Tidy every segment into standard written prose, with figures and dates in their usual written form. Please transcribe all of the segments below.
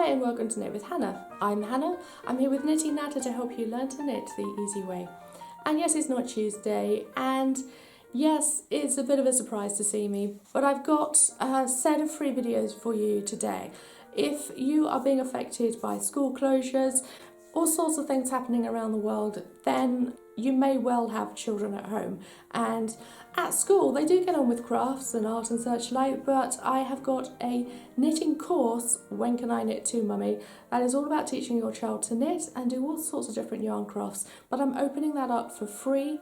Hi and welcome to Knit with Hannah. I'm Hannah. I'm here with Knitting Natter to help you learn to knit the easy way. And yes, it's not Tuesday, and yes, it's a bit of a surprise to see me, but I've got a set of free videos for you today. If you are being affected by school closures, all sorts of things happening around the world, then you may well have children at home. And at school, they do get on with crafts and art and such like, but I have got a knitting course, When Can I Knit Too Mummy, that is all about teaching your child to knit and do all sorts of different yarn crafts. But I'm opening that up for free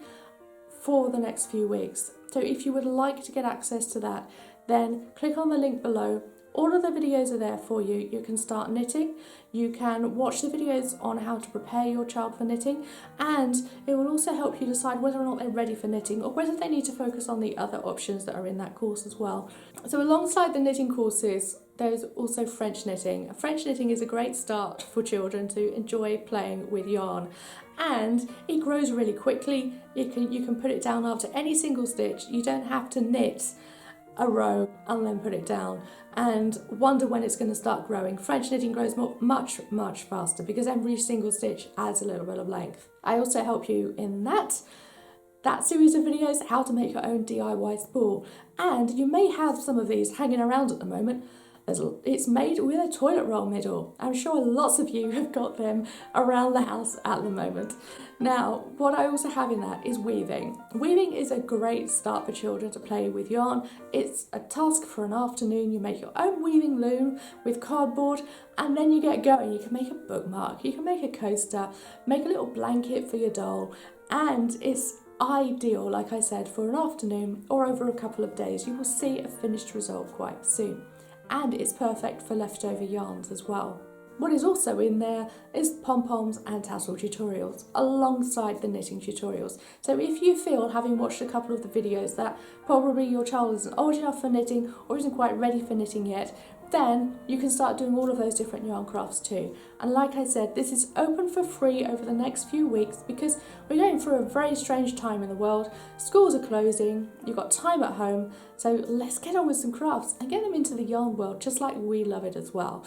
for the next few weeks. So if you would like to get access to that, then click on the link below. All of the videos are there for you. You can start knitting, you can watch the videos on how to prepare your child for knitting, and it will also help you decide whether or not they're ready for knitting or whether they need to focus on the other options that are in that course as well. So alongside the knitting courses, there's also French knitting. French knitting is a great start for children to enjoy playing with yarn, and it grows really quickly. You can put it down after any single stitch. You don't have to knit a row and then put it down and wonder when it's going to start growing. French knitting grows much faster because every single stitch adds a little bit of length. I also help you in that series of videos how to make your own DIY spool, and you may have some of these hanging around at the moment. It's made with a toilet roll middle. I'm sure lots of you have got them around the house at the moment. Now, what I also have in that is weaving. Weaving is a great start for children to play with yarn. It's a task for an afternoon. You make your own weaving loom with cardboard and then you get going. You can make a bookmark, you can make a coaster, make a little blanket for your doll, and it's ideal, like I said, for an afternoon or over a couple of days. You will see a finished result quite soon. And it's perfect for leftover yarns as well. What is also in there is pom-poms and tassel tutorials alongside the knitting tutorials. So if you feel, having watched a couple of the videos, that probably your child isn't old enough for knitting or isn't quite ready for knitting yet, then you can start doing all of those different yarn crafts too. And like I said, this is open for free over the next few weeks because we're going through a very strange time in the world. Schools are closing, you've got time at home, so let's get on with some crafts and get them into the yarn world just like we love it as well.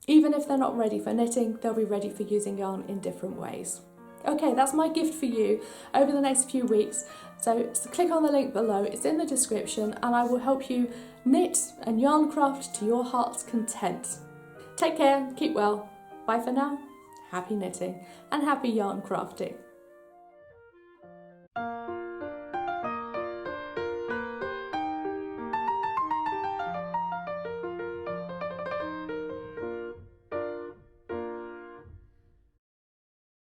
Even if they're not ready for knitting, they'll be ready for using yarn in different ways. Okay, that's my gift for you over the next few weeks. So click on the link below, it's in the description, and I will help you knit and yarn craft to your heart's content. Take care, keep well, bye for now, happy knitting and happy yarn crafting.